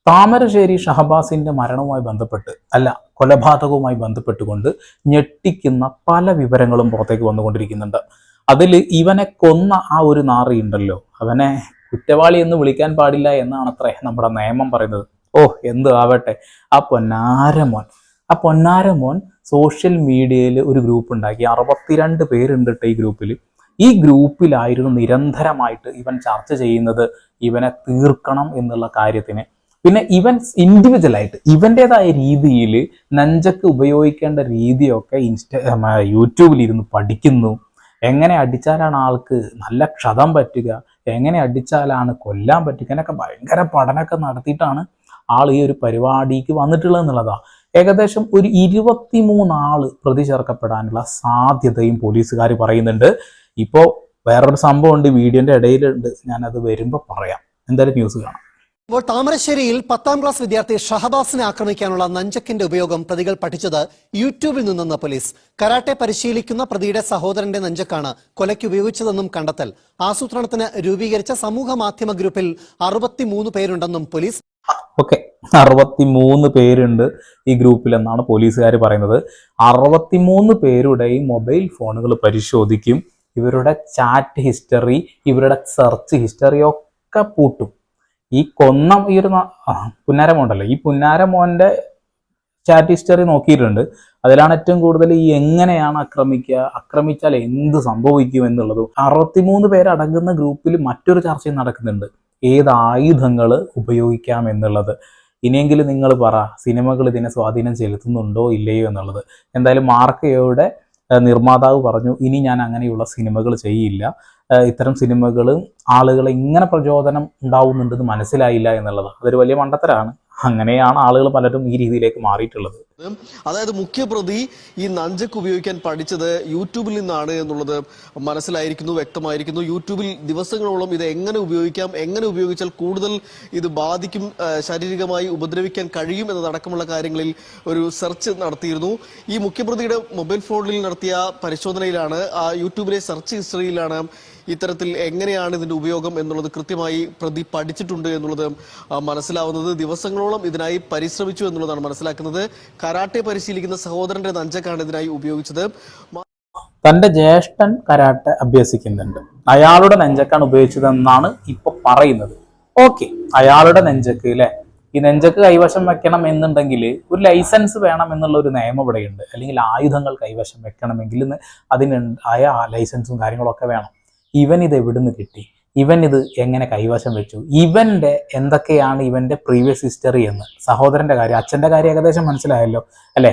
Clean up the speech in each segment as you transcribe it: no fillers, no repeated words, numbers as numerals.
താമരശ്ശേരി ഷഹബാസിന്റെ മരണവുമായി ബന്ധപ്പെട്ട് കൊലപാതകവുമായി ബന്ധപ്പെട്ടുകൊണ്ട് ഞെട്ടിക്കുന്ന പല വിവരങ്ങളും പുറത്തേക്ക് വന്നുകൊണ്ടിരിക്കുന്നുണ്ട്. അതിൽ ഇവനെ കൊന്ന ആ ഒരു നാറി ഉണ്ടല്ലോ, അവനെ കുറ്റവാളി എന്ന് വിളിക്കാൻ പാടില്ല എന്നാണത്രേ നമ്മുടെ നിയമം പറയുന്നത്. എന്ത് ആവട്ടെ, ആ പൊന്നാരമോൻ സോഷ്യൽ മീഡിയയിൽ ഒരു ഗ്രൂപ്പ് ഉണ്ടാക്കി. 62 പേരുണ്ട് ഈ ഗ്രൂപ്പിൽ. ഈ ഗ്രൂപ്പിലായിരുന്നു നിരന്തരമായിട്ട് ഇവൻ ചർച്ച ചെയ്യുന്നത് ഇവനെ തീർക്കണം എന്നുള്ള കാര്യത്തിന്. പിന്നെ ഇവൻ ഇൻഡിവിജ്വലായിട്ട് ഇവൻ്റെതായ രീതിയിൽ നെഞ്ചക്ക് ഉപയോഗിക്കേണ്ട രീതിയൊക്കെ യൂട്യൂബിൽ ഇരുന്ന് പഠിക്കുന്നു. എങ്ങനെ അടിച്ചാലാണ് ആൾക്ക് നല്ല ക്ഷതം പറ്റുക, എങ്ങനെ അടിച്ചാലാണ് കൊല്ലാൻ പറ്റുക, എന്നൊക്കെ ഭയങ്കര പഠനമൊക്കെ നടത്തിയിട്ടാണ് ആൾ ഈ ഒരു പരിപാടിക്ക് വന്നിട്ടുള്ളത് എന്നുള്ളതാണ്. ഏകദേശം ഒരു 23 ആള് പ്രതി ചേർക്കപ്പെടാനുള്ള സാധ്യതയും പോലീസുകാർ പറയുന്നുണ്ട്. ഇപ്പോൾ വേറൊരു സംഭവം ഉണ്ട്, വീഡിയോന്റെ ഇടയിലുണ്ട്, ഞാനത് വരുമ്പോൾ പറയാം. എന്തായാലും ന്യൂസ് കാണാം. ഇപ്പോൾ താമരശ്ശേരിയിൽ 10ാം ക്ലാസ് വിദ്യാർത്ഥി ഷഹബാസിനെ ആക്രമിക്കാനുള്ള നഞ്ചക്കിന്റെ ഉപയോഗം പ്രതികൾ പഠിച്ചത് യൂട്യൂബിൽ നിന്നെന്ന് പോലീസ്. കരാട്ടെ പരിശീലിക്കുന്ന പ്രതിയുടെ സഹോദരന്റെ നഞ്ചക്കാണ് കൊലയ്ക്ക് ഉപയോഗിച്ചതെന്നും കണ്ടെത്തൽ. ആസൂത്രണത്തിന് രൂപീകരിച്ച സമൂഹ മാധ്യമ ഗ്രൂപ്പിൽ 63 പേരുണ്ടെന്നും പോലീസ്. 63 പേരുണ്ട് ഈ ഗ്രൂപ്പിൽ എന്നാണ് പോലീസുകാർ പറയുന്നത്. 63 പേരുടെയും മൊബൈൽ ഫോണുകൾ പരിശോധിക്കും. ഇവരുടെ ചാറ്റ് ഹിസ്റ്ററി, ഇവരുടെ സെർച്ച് ഹിസ്റ്ററി ഒക്കെ പൂട്ടും. ഈ കൊന്ന ഈ ഒരു പുന്നാരമോണ്ടല്ലോ, ഈ പുന്നാരമോന്റെ ചാറ്റ് ഹിസ്റ്ററി നോക്കിയിട്ടുണ്ട്. അതിലാണ് ഏറ്റവും കൂടുതൽ ഈ എങ്ങനെയാണ് ആക്രമിച്ചാൽ എന്ത് സംഭവിക്കും എന്നുള്ളതും. 63 പേരടങ്ങുന്ന ഗ്രൂപ്പിൽ മറ്റൊരു ചർച്ചയും നടക്കുന്നുണ്ട്, ഏത് ആയുധങ്ങൾ ഉപയോഗിക്കാം എന്നുള്ളത്. ഇനിയെങ്കിലും നിങ്ങൾ പറ, സിനിമകൾ ഇതിനെ സ്വാധീനം ചെലുത്തുന്നുണ്ടോ ഇല്ലയോ എന്നുള്ളത്. എന്തായാലും മാർക്കോയുടെ നിർമ്മാതാവ് പറഞ്ഞു, ഇനി ഞാൻ അങ്ങനെയുള്ള സിനിമകൾ ചെയ്യില്ല, ഇത്തരം സിനിമകൾ ആളുകളെ ഇങ്ങനെ പ്രചോദനം ഉണ്ടാവുന്നുണ്ടെന്ന് മനസ്സിലായില്ല എന്നുള്ളതാണ്. അതൊരു വലിയ മണ്ടത്തരാണ്. അങ്ങനെയാണ് ആളുകൾ പലരും ഈ രീതിയിലേക്ക് മാറിയിട്ടുള്ളത്. അതായത് മുഖ്യപ്രതി ഈ നഞ്ചക്ക് ഉപയോഗിക്കാൻ പഠിച്ചത് യൂട്യൂബിൽ നിന്നാണ് എന്നുള്ളത് മനസ്സിലായിരിക്കുന്നു, വ്യക്തമായിരിക്കുന്നു. യൂട്യൂബിൽ ദിവസങ്ങളോളം ഇത് എങ്ങനെ ഉപയോഗിക്കാം, എങ്ങനെ ഉപയോഗിച്ചാൽ കൂടുതൽ ഇത് ബാധിക്കും, ശാരീരികമായി ഉപദ്രവിക്കാൻ കഴിയും എന്നതടക്കമുള്ള കാര്യങ്ങളിൽ ഒരു സെർച്ച് നടത്തിയിരുന്നു. ഈ മുഖ്യപ്രതിയുടെ മൊബൈൽ ഫോണിൽ നടത്തിയ പരിശോധനയിലാണ്, ആ യൂട്യൂബിലെ സെർച്ച് ഹിസ്റ്ററിയിലാണ് ഇത്തരത്തിൽ എങ്ങനെയാണ് ഇതിന്റെ ഉപയോഗം എന്നുള്ളത് കൃത്യമായി പ്രതി പഠിച്ചിട്ടുണ്ട് എന്നുള്ളത് മനസ്സിലാവുന്നത്. ദിവസങ്ങളോളം ഇതിനായി പരിശ്രമിച്ചു എന്നുള്ളതാണ് മനസ്സിലാക്കുന്നത്. കരാട്ടെ പരിശീലിക്കുന്ന സഹോദരന്റെ നഞ്ചക്കാണ് ഇതിനായി ഉപയോഗിച്ചത്. തന്റെ ജ്യേഷ്ഠൻ കരാട്ടെ അഭ്യസിക്കുന്നുണ്ട്, അയാളുടെ നെഞ്ചക്കാണ് ഉപയോഗിച്ചതെന്നാണ് ഇപ്പൊ പറയുന്നത്. അയാളുടെ നെഞ്ചക്ക് അല്ലെ, ഈ നെഞ്ചക്ക് കൈവശം വെക്കണം എന്നുണ്ടെങ്കിൽ ഒരു ലൈസൻസ് വേണം എന്നുള്ള ഒരു നിയമം ഇവിടെയുണ്ട്. അല്ലെങ്കിൽ ആയുധങ്ങൾ കൈവശം വെക്കണമെങ്കിൽ അതിന് ലൈസൻസും കാര്യങ്ങളൊക്കെ വേണം. ഇവൻ ഇത് എവിടുന്ന് കിട്ടി, ഇവൻ ഇത് എങ്ങനെ കൈവശം വെച്ചു, ഇവന്റെ എന്തൊക്കെയാണ് ഇവന്റെ പ്രീവിയസ് ഹിസ്റ്ററി എന്ന്. സഹോദരന്റെ കാര്യം, അച്ഛന്റെ കാര്യം ഏകദേശം മനസ്സിലായല്ലോ അല്ലെ.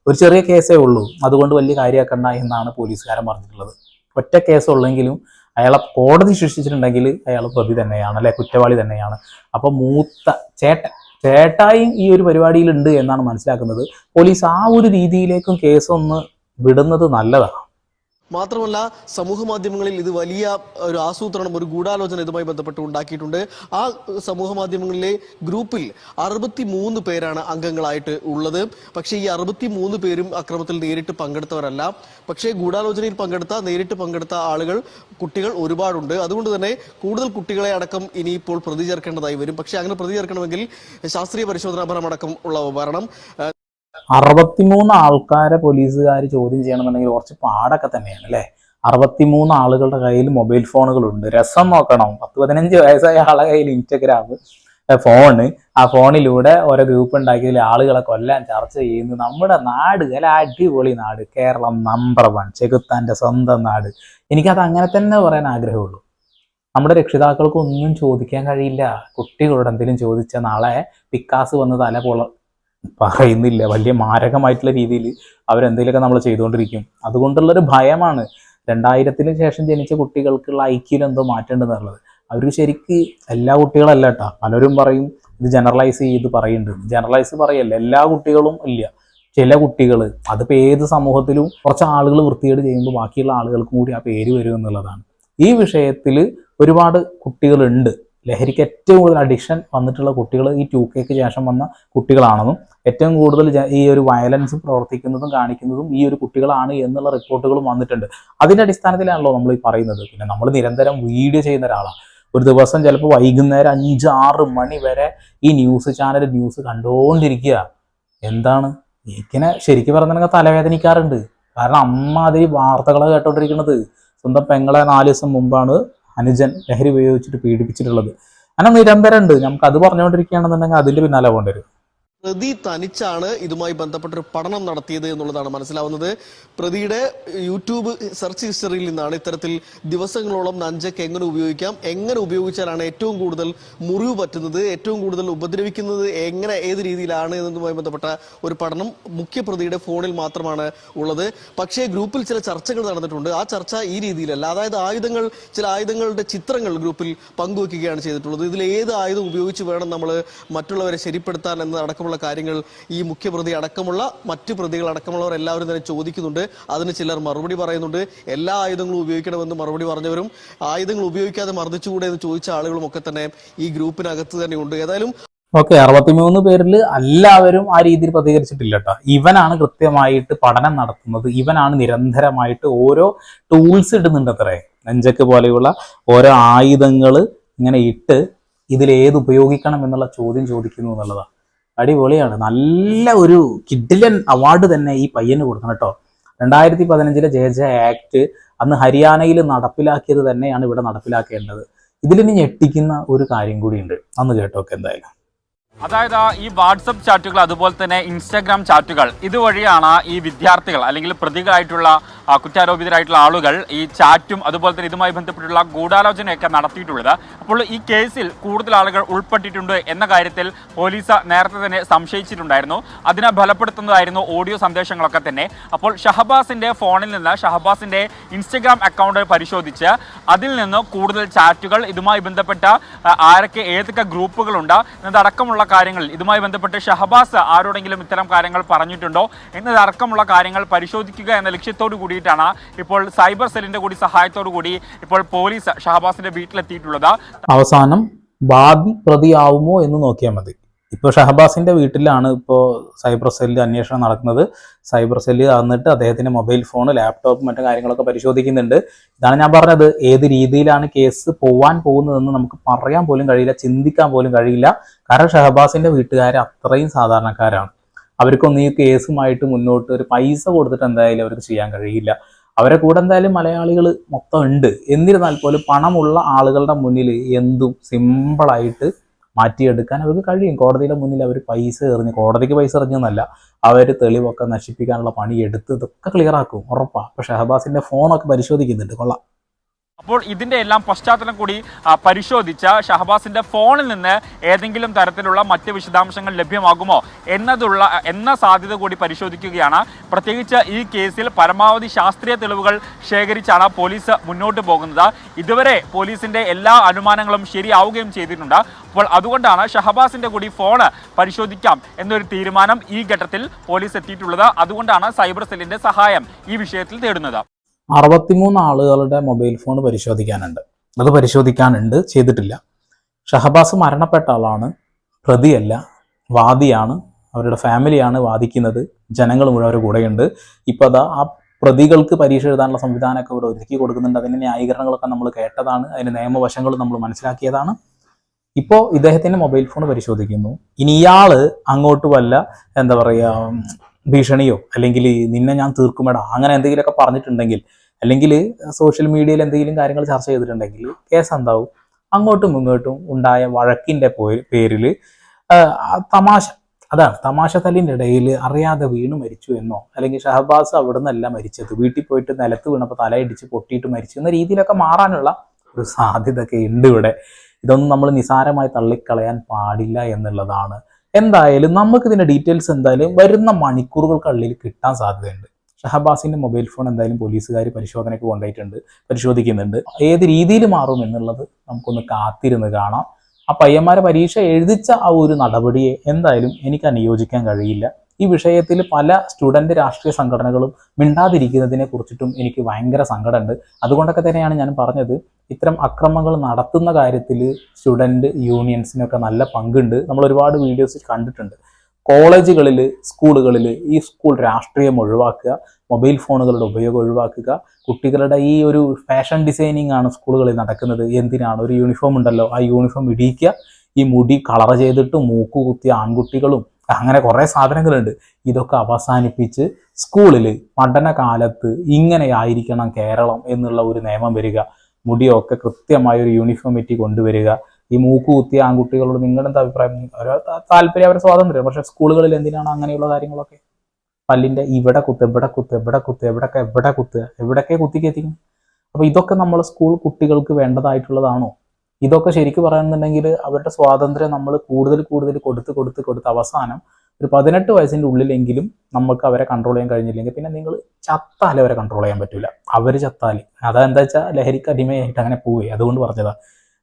ഒരു ചെറിയ കേസേ ഉള്ളൂ, അതുകൊണ്ട് വലിയ കാര്യമാക്കണ്ട എന്നാണ് പോലീസുകാരൻ പറഞ്ഞിട്ടുള്ളത്. ഒറ്റ കേസുള്ളെങ്കിലും അയാളെ കോടതി ശിക്ഷിച്ചിട്ടുണ്ടെങ്കിൽ അയാൾ പ്രതി തന്നെയാണ് അല്ലെ, കുറ്റവാളി തന്നെയാണ്. അപ്പൊ മൂത്ത ചേട്ടായും ഈ ഒരു പരിപാടിയിലുണ്ട് എന്നാണ് മനസ്സിലാക്കുന്നത്. പോലീസ് ആ ഒരു രീതിയിലേക്കും കേസൊന്ന് വിടുന്നത് നല്ലതാണ്. മാത്രമല്ല സമൂഹ മാധ്യമങ്ങളിൽ ഇത് വലിയ ഒരു ആസൂത്രണം, ഒരു ഗൂഢാലോചന ഇതുമായി ബന്ധപ്പെട്ട് ഉണ്ടാക്കിയിട്ടുണ്ട്. ആ സമൂഹ മാധ്യമങ്ങളിലെ ഗ്രൂപ്പിൽ 63 പേരാണ് അംഗങ്ങളായിട്ട് ഉള്ളത്. പക്ഷേ ഈ 63 പേരും അക്രമത്തിൽ നേരിട്ട് പങ്കെടുത്തവരല്ല. പക്ഷേ ഗൂഢാലോചനയിൽ നേരിട്ട് പങ്കെടുത്ത ആളുകൾ, കുട്ടികൾ ഒരുപാടുണ്ട്. അതുകൊണ്ട് തന്നെ കൂടുതൽ കുട്ടികളെ അടക്കം ഇനിയിപ്പോൾ പ്രതി ചേർക്കേണ്ടതായി വരും. പക്ഷേ അങ്ങനെ പ്രതി ചേർക്കണമെങ്കിൽ ശാസ്ത്രീയ പരിശോധനാ ഫലം അടക്കം ഉള്ളവ വരണം. 63 ആൾക്കാരെ പോലീസുകാർ ചോദ്യം ചെയ്യണമെന്നുണ്ടെങ്കിൽ കുറച്ച് പാടൊക്കെ തന്നെയാണ് അല്ലെ. 63 ആളുകളുടെ കയ്യിൽ മൊബൈൽ ഫോണുകളുണ്ട്. രസം നോക്കണം, 10-15 വയസ്സായ ആളുടെ കയ്യിൽ ഇൻസ്റ്റഗ്രാം ഫോണ്, ആ ഫോണിലൂടെ ഓരോ ഗ്രൂപ്പ് ഉണ്ടാക്കിയതിൽ ആളുകളെ കൊല്ലാൻ ചർച്ച ചെയ്യുന്നു. നമ്മുടെ നാട് അല്ല, അടിപൊളി നാട്, കേരളം നമ്പർ 1, ചെകുത്താന്റെ സ്വന്തം നാട്. എനിക്കത് അങ്ങനെ തന്നെ പറയാൻ ആഗ്രഹമുള്ളൂ. നമ്മുടെ രക്ഷിതാക്കൾക്ക് ഒന്നും ചോദിക്കാൻ കഴിയില്ല. കുട്ടികളോട് എന്തെങ്കിലും ചോദിച്ച നാളെ പിക്കാസ് വന്ന് തല പറയുന്നില്ല, വലിയ മാരകമായിട്ടുള്ള രീതിയിൽ അവരെന്തെങ്കിലുമൊക്കെ നമ്മൾ ചെയ്തുകൊണ്ടിരിക്കും. അതുകൊണ്ടുള്ളൊരു ഭയമാണ്. 2000-ന് ശേഷം ജനിച്ച കുട്ടികൾക്കുള്ള ഐക്യയിൽ എന്തോ മാറ്റേണ്ടതെന്നുള്ളത്. അവർക്ക് ശരിക്ക് എല്ലാ കുട്ടികളല്ല കേട്ടോ. പലരും പറയും ഇത് ജനറലൈസ് ചെയ്ത് പറയുന്നുണ്ട്. ജനറലൈസ് പറയല്ല, എല്ലാ കുട്ടികളും ഇല്ല. ചില കുട്ടികൾ, അതിപ്പോൾ ഏത് സമൂഹത്തിലും കുറച്ച് ആളുകൾ വൃത്തികേട് ചെയ്യുമ്പോൾ ബാക്കിയുള്ള ആളുകൾക്കും കൂടി ആ പേര് വരും എന്നുള്ളതാണ്. ഈ വിഷയത്തിൽ ഒരുപാട് കുട്ടികളുണ്ട്. ലഹരിക്ക് ഏറ്റവും കൂടുതൽ അഡിക്ഷൻ വന്നിട്ടുള്ള കുട്ടികൾ ഈ 2Kക്ക് ശേഷം വന്ന കുട്ടികളാണെന്നും ഏറ്റവും കൂടുതൽ ഈ ഒരു വയലൻസ് പ്രവർത്തിക്കുന്നതും കാണിക്കുന്നതും ഈ ഒരു കുട്ടികളാണ് എന്നുള്ള റിപ്പോർട്ടുകളും വന്നിട്ടുണ്ട്. അതിൻ്റെ അടിസ്ഥാനത്തിലാണല്ലോ നമ്മൾ ഈ പറയുന്നത്. പിന്നെ നമ്മൾ നിരന്തരം വീഡിയോ ചെയ്യുന്ന ഒരാളാണ്. ഒരു ദിവസം ചിലപ്പോൾ വൈകുന്നേരം 5-6 മണി വരെ ഈ ന്യൂസ് ചാനൽ ന്യൂസ് കണ്ടുകൊണ്ടിരിക്കുക. എന്താണ് ഇങ്ങനെ ശരിക്കും പറഞ്ഞിട്ടുണ്ടെങ്കിൽ തലവേദനിക്കാറുണ്ട്. കാരണം അമ്മാതിരി വാർത്തകളാണ് കേട്ടോണ്ടിരിക്കുന്നത്. സ്വന്തം പെങ്ങളെ 4 ദിവസം മുമ്പാണ് അനുജൻ ലഹരി ഉപയോഗിച്ചിട്ട് പീഡിപ്പിച്ചിട്ടുള്ളത്. അങ്ങനെ നിരന്തരം ഉണ്ട്. നമുക്ക് അത് പറഞ്ഞുകൊണ്ടിരിക്കുകയാണെന്നുണ്ടെങ്കിൽ അതിന്റെ പിന്നാലെ പോകേണ്ടി വരും. പ്രതി തനിച്ചാണ് ഇതുമായി ബന്ധപ്പെട്ടൊരു പഠനം നടത്തിയത് എന്നുള്ളതാണ് മനസ്സിലാവുന്നത്. പ്രതിയുടെ യൂട്യൂബ് സെർച്ച് ഹിസ്റ്ററിയിൽ നിന്നാണ് ഇത്തരത്തിൽ ദിവസങ്ങളോളം നഞ്ചക്ക് എങ്ങനെ ഉപയോഗിക്കാം, എങ്ങനെ ഉപയോഗിച്ചാലാണ് ഏറ്റവും കൂടുതൽ മുറിവ് പറ്റുന്നത്, ഏറ്റവും കൂടുതൽ ഉപദ്രവിക്കുന്നത് എങ്ങനെ ഏത് രീതിയിലാണ് എന്നതുമായി ബന്ധപ്പെട്ട ഒരു പഠനം മുഖ്യപ്രതിയുടെ ഫോണിൽ മാത്രമാണ് ഉള്ളത്. പക്ഷേ ഗ്രൂപ്പിൽ ചില ചർച്ചകൾ നടന്നിട്ടുണ്ട്. ആ ചർച്ച ഈ രീതിയിലല്ല. അതായത് ചില ആയുധങ്ങളുടെ ചിത്രങ്ങൾ ഗ്രൂപ്പിൽ പങ്കുവെക്കുകയാണ് ചെയ്തിട്ടുള്ളത്. ഇതിൽ ഏത് ആയുധം ഉപയോഗിച്ച് വേണം നമ്മൾ മറ്റുള്ളവരെ ശരിപ്പെടുത്താൻ എന്നതടക്കമുള്ള കാര്യങ്ങൾ ഈ മുഖ്യപ്രതി അടക്കമുള്ള മറ്റു പ്രതികൾ അടക്കമുള്ളവർ എല്ലാവരും തന്നെ ചോദിക്കുന്നുണ്ട്. അതിന് ചിലർ മറുപടി പറയുന്നുണ്ട്. എല്ലാ ആയുധങ്ങളും ഉപയോഗിക്കണമെന്ന് മറുപടി പറഞ്ഞവരും ആയുധങ്ങൾ ഉപയോഗിക്കാതെ മർദ്ദിച്ചുകൂടെ എന്ന് ചോദിച്ച ആളുകളും ഒക്കെ തന്നെ ഈ ഗ്രൂപ്പിനകത്ത് തന്നെ ഉണ്ട്. ഏതായാലും 63 പേരിൽ എല്ലാവരും ആ രീതിയിൽ പ്രതികരിച്ചിട്ടില്ല കേട്ടോ. ഇവനാണ് കൃത്യമായിട്ട് പഠനം നടത്തുന്നത്. ഇവനാണ് നിരന്തരമായിട്ട് ഓരോ ടൂൾസ് ഇടുന്നുണ്ട്. അത്രേ നെഞ്ചക്ക് പോലെയുള്ള ഓരോ ആയുധങ്ങൾ ഇങ്ങനെ ഇട്ട് ഇതിലേത് ഉപയോഗിക്കണം എന്നുള്ള ചോദ്യം ചോദിക്കുന്നു എന്നുള്ളതാണ്. അടിപൊളിയാണ്. നല്ല ഒരു കിഡിലൻ അവാർഡ് തന്നെ ഈ പയ്യന് കൊടുക്കണം കേട്ടോ. 2015 JJ ആക്ട് അന്ന് ഹരിയാനയിൽ നടപ്പിലാക്കിയത് തന്നെയാണ് ഇവിടെ നടപ്പിലാക്കേണ്ടത്. ഇതിലിനി ഞെട്ടിക്കുന്ന ഒരു കാര്യം കൂടിയുണ്ട്. അന്ന് കേട്ടോക്കെ എന്തായാലും. അതായത് ഈ വാട്സപ്പ് ചാറ്റുകൾ അതുപോലെ തന്നെ ഇൻസ്റ്റാഗ്രാം ചാറ്റുകൾ ഇതുവഴിയാണ് ഈ വിദ്യാർത്ഥികൾ അല്ലെങ്കിൽ പ്രതികളായിട്ടുള്ള കുറ്റാരോപിതരായിട്ടുള്ള ആളുകൾ ഈ ചാറ്റും അതുപോലെ തന്നെ ഇതുമായി ബന്ധപ്പെട്ടുള്ള ഗൂഢാലോചനയൊക്കെ നടത്തിയിട്ടുള്ളത്. അപ്പോൾ ഈ കേസിൽ കൂടുതൽ ആളുകൾ ഉൾപ്പെട്ടിട്ടുണ്ട് എന്ന കാര്യത്തിൽ പോലീസ് നേരത്തെ തന്നെ സംശയിച്ചിട്ടുണ്ടായിരുന്നു. അതിനെ ബലപ്പെടുത്തുന്നതായിരുന്നു ഓഡിയോ സന്ദേശങ്ങളൊക്കെ തന്നെ. അപ്പോൾ ഷഹബാസിന്റെ ഫോണിൽ നിന്ന് ഷഹബാസിന്റെ ഇൻസ്റ്റഗ്രാം അക്കൗണ്ട് പരിശോധിച്ച് അതിൽ നിന്ന് കൂടുതൽ ചാറ്റുകൾ ഇതുമായി ബന്ധപ്പെട്ട ആരൊക്കെ ഏതൊക്കെ ഗ്രൂപ്പുകളുണ്ട് എന്നതടക്കമുള്ള കാര്യങ്ങൾ ഇതുമായി ബന്ധപ്പെട്ട് ഷഹബാസ് ആരോടെങ്കിലും ഇത്തരം കാര്യങ്ങൾ പറഞ്ഞിട്ടുണ്ടോ എന്നതടക്കമുള്ള കാര്യങ്ങൾ പരിശോധിക്കുക എന്ന ലക്ഷ്യത്തോടു കൂടിയിട്ടാണ് ഇപ്പോൾ സൈബർ സെല്ലിന്റെ കൂടി സഹായത്തോടു കൂടി ഇപ്പോൾ പോലീസ് ഷഹബാസിന്റെ വീട്ടിലെത്തിയിട്ടുള്ളത്. അവസാനം വാദി പ്രതിയാവുമോ എന്ന് നോക്കിയാൽ മതി. ഇപ്പോൾ ഷഹബാസിന്റെ വീട്ടിലാണ് ഇപ്പോൾ സൈബർ സെല്ല് അന്വേഷണം നടക്കുന്നത്. സൈബർ സെല്ല് വന്നിട്ട് അദ്ദേഹത്തിന്റെ മൊബൈൽ ഫോൺ, ലാപ്ടോപ്പ്, മറ്റു കാര്യങ്ങളൊക്കെ പരിശോധിക്കുന്നുണ്ട്. ഇതാണ് ഞാൻ പറഞ്ഞത്, ഏത് രീതിയിലാണ് കേസ് പോവാൻ പോകുന്നതെന്ന് നമുക്ക് പറയാൻ പോലും കഴിയില്ല, ചിന്തിക്കാൻ പോലും കഴിയില്ല. കാരണം ഷഹബാസിന്റെ വീട്ടുകാർ അത്രയും സാധാരണക്കാരാണ്. അവർക്കൊന്നും ഈ കേസുമായിട്ട് മുന്നോട്ട് ഒരു പൈസ കൊടുത്തിട്ട് എന്തായാലും അവർക്ക് ചെയ്യാൻ കഴിയില്ല. അവരെ കൂടെ എന്തായാലും മലയാളികൾ മൊത്തം ഉണ്ട്. എന്നിരുന്നാൽ പോലും പണമുള്ള ആളുകളുടെ മുന്നിൽ എന്തും സിമ്പിളായിട്ട് മാറ്റിയെടുക്കാൻ അവർക്ക് കഴിയും. കോടതിയുടെ മുന്നിൽ അവർ പൈസ എറിഞ്ഞ്, കോടതിക്ക് പൈസ എറിഞ്ഞെന്നല്ല, അവർ തെളിവൊക്കെ നശിപ്പിക്കാനുള്ള പണി എടുത്ത് ഇതൊക്കെ ക്ലിയർ ആക്കും, ഉറപ്പാണ്. അപ്പോൾ ഷഹബാസിന്റെ ഫോണൊക്കെ പരിശോധിക്കുന്നുണ്ട്, കൊള്ളാം. അപ്പോൾ ഇതിന്റെ എല്ലാം പശ്ചാത്തലം കൂടി പരിശോധിച്ച് ഷഹബാസിന്റെ ഫോണിൽ നിന്ന് ഏതെങ്കിലും തരത്തിലുള്ള മറ്റ് വിശദാംശങ്ങൾ ലഭ്യമാകുമോ എന്ന സാധ്യത കൂടി പരിശോധിക്കുകയാണ്. പ്രത്യേകിച്ച് ഈ കേസിൽ പരമാവധി ശാസ്ത്രീയ തെളിവുകൾ ശേഖരിച്ചാണ് പോലീസ് മുന്നോട്ട് പോകുന്നത്. ഇതുവരെ പോലീസിന്റെ എല്ലാ അനുമാനങ്ങളും ശരിയാവുകയും ചെയ്തിട്ടുണ്ട്. അപ്പോൾ അതുകൊണ്ടാണ് ഷഹബാസിന്റെ കൂടി ഫോണ് പരിശോധിക്കാം എന്നൊരു തീരുമാനം ഈ ഘട്ടത്തിൽ പോലീസ് എത്തിയിട്ടുള്ളത്. അതുകൊണ്ടാണ് സൈബർ സെല്ലിന്റെ സഹായം ഈ വിഷയത്തിൽ തേടുന്നത്. 63 ആളുകളുടെ മൊബൈൽ ഫോൺ പരിശോധിക്കാനുണ്ട്, ചെയ്തിട്ടില്ല. ഷഹബാസ് മരണപ്പെട്ട ആളാണ്, പ്രതിയല്ല, വാദിയാണ്. അവരുടെ ഫാമിലിയാണ് വാദിക്കുന്നത്. ജനങ്ങൾ മുഴുവൻ അവരുടെ കൂടെയുണ്ട്. ഇപ്പോൾ അതാ ആ പ്രതികൾക്ക് പരീക്ഷ എഴുതാനുള്ള സംവിധാനമൊക്കെ ഇവിടെ ഒരുക്കി കൊടുക്കുന്നുണ്ട്. അതിൻ്റെ ന്യായീകരണങ്ങളൊക്കെ നമ്മൾ കേട്ടതാണ്, അതിൻ്റെ നിയമവശങ്ങൾ നമ്മൾ മനസ്സിലാക്കിയതാണ്. ഇപ്പോൾ ഇദ്ദേഹത്തിൻ്റെ മൊബൈൽ ഫോൺ പരിശോധിക്കുന്നു. ഇനി ഇയാൾ അങ്ങോട്ട് വല്ല എന്താ പറയുക ഭീഷണിയോ അല്ലെങ്കിൽ നിന്നെ ഞാൻ തീർക്കുമെടാ അങ്ങനെ എന്തെങ്കിലുമൊക്കെ പറഞ്ഞിട്ടുണ്ടെങ്കിൽ, അല്ലെങ്കിൽ സോഷ്യൽ മീഡിയയിൽ എന്തെങ്കിലും കാര്യങ്ങൾ ചർച്ച ചെയ്തിട്ടുണ്ടെങ്കിൽ കേസ് എന്താവും? അങ്ങോട്ടും ഇങ്ങോട്ടും ഉണ്ടായ വഴക്കിൻ്റെ പേരിൽ തമാശ തല്ലിൻ്റെ ഇടയിൽ അറിയാതെ വീണ് മരിച്ചു എന്നോ, അല്ലെങ്കിൽ ഷഹബാസ് അവിടെ നിന്നല്ല മരിച്ചത്, വീട്ടിൽ പോയിട്ട് നിലത്ത് വീണപ്പോൾ തലയിടിച്ച് പൊട്ടിയിട്ട് മരിച്ചു എന്ന രീതിയിലൊക്കെ മാറാനുള്ള ഒരു സാധ്യതയൊക്കെ ഉണ്ട് ഇവിടെ. ഇതൊന്നും നമ്മൾ നിസാരമായി തള്ളിക്കളയാൻ പാടില്ല എന്നുള്ളതാണ്. എന്തായാലും നമുക്ക് ഇതിന്റെ ഡീറ്റെയിൽസ് എന്തായാലും വരുന്ന മണിക്കൂറുകൾക്കുള്ളിൽ കിട്ടാൻ സാധ്യതയുണ്ട്. ഷഹബാസിന്റെ മൊബൈൽ ഫോൺ എന്തായാലും പോലീസുകാർ പരിശോധനയ്ക്ക് കൊണ്ടുപോയിട്ടുണ്ട്, പരിശോധിക്കുന്നുണ്ട്. ഏത് രീതിയിൽ മാറും എന്നുള്ളത് നമുക്കൊന്ന് കാത്തിരുന്ന് കാണാം. ആ പയ്യന്മാരെ പരീക്ഷ എഴുതിച്ച ആ ഒരു നടപടിയെ എന്തായാലും എനിക്ക് അനുയോജിക്കാൻ കഴിയില്ല. ഈ വിഷയത്തിൽ പല സ്റ്റുഡൻറ് രാഷ്ട്രീയ സംഘടനകളും മിണ്ടാതിരിക്കുന്നതിനെ കുറിച്ചിട്ടും എനിക്ക് ഭയങ്കര സങ്കടമുണ്ട്. അതുകൊണ്ടൊക്കെ തന്നെയാണ് ഞാൻ പറഞ്ഞത്, ഇത്തരം അക്രമങ്ങൾ നടത്തുന്ന കാര്യത്തിൽ സ്റ്റുഡൻറ് യൂണിയൻസിനൊക്കെ നല്ല പങ്കുണ്ട്. നമ്മൾ ഒരുപാട് വീഡിയോസ് കണ്ടിട്ടുണ്ട്. കോളേജുകളിൽ, സ്കൂളുകളിൽ ഈ സ്കൂൾ രാഷ്ട്രീയം ഒഴിവാക്കുക, മൊബൈൽ ഫോണുകളുടെ ഉപയോഗം ഒഴിവാക്കുക. കുട്ടികളുടെ ഈ ഒരു ഫാഷൻ ഡിസൈനിങ് ആണ് സ്കൂളുകളിൽ നടക്കുന്നത്. എന്തിനാണ്? ഒരു യൂണിഫോം ഉണ്ടല്ലോ, ആ യൂണിഫോം ഇടിയിക്കുക, ഈ മുടി കളർ ചെയ്തിട്ട് മൂക്ക് കുത്തിയ ആൺകുട്ടികളും അങ്ങനെ കുറേ സാധനങ്ങളുണ്ട്. ഇതൊക്കെ അവസാനിപ്പിച്ച് സ്കൂളിൽ പഠനകാലത്ത് ഇങ്ങനെയായിരിക്കണം കേരളം എന്നുള്ള ഒരു നിയമം വരിക. മുടിയൊക്കെ കൃത്യമായ ഒരു യൂണിഫോമിറ്റി കൊണ്ടുവരിക. ഈ മൂക്ക് കുത്തിയ ആൺകുട്ടികളോട് നിങ്ങളുടെ എന്താ അഭിപ്രായം? ഓരോ താല്പര്യം, അവരുടെ സ്വാതന്ത്ര്യം. പക്ഷെ സ്കൂളുകളിൽ എന്തിനാണ് അങ്ങനെയുള്ള കാര്യങ്ങളൊക്കെ? പല്ലിന്റെ ഇവിടെ കുത്ത്, എവിടെ കുത്ത്, എവിടെ കുത്ത്, എവിടെ കുത്തുക, എവിടൊക്കെ കുത്തിക്കെത്തിക്കും. അപ്പൊ ഇതൊക്കെ നമ്മൾ സ്കൂൾ കുട്ടികൾക്ക് വേണ്ടതായിട്ടുള്ളതാണോ? ഇതൊക്കെ ശരിക്കും പറയുന്നുണ്ടെങ്കിൽ അവരുടെ സ്വാതന്ത്ര്യം നമ്മൾ കൂടുതൽ കൊടുത്ത് അവസാനം ഒരു 18 വയസ്സിൻ്റെ ഉള്ളിലെങ്കിലും നമുക്ക് അവരെ കൺട്രോൾ ചെയ്യാൻ കഴിഞ്ഞില്ലെങ്കിൽ പിന്നെ നിങ്ങൾ ചത്താൽ അവരെ കൺട്രോൾ ചെയ്യാൻ പറ്റില്ല. അവർ ചത്താൽ അതെന്താ വെച്ചാൽ ലഹരിക്ക് അടിമയായിട്ട് അങ്ങനെ പോവുകയെ. അതുകൊണ്ട് പറഞ്ഞതാ.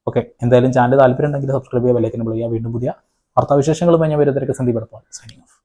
ഓക്കെ, എന്തായാലും ചാനൽ താല്പര്യം ഉണ്ടെങ്കിൽ സബ്സ്ക്രൈബ് ചെയ്യുക, ബെല്ലൈക്കൻ ക്ലിക്ക് ചെയ്യുക. വീണ്ടും പുതിയ വാർത്താവിശേഷങ്ങളുമായി ഞാൻ വരുന്നവരൊക്കെ സന്ദീപ് എടപ്പാൾ സൈനിങ് ഓഫ്.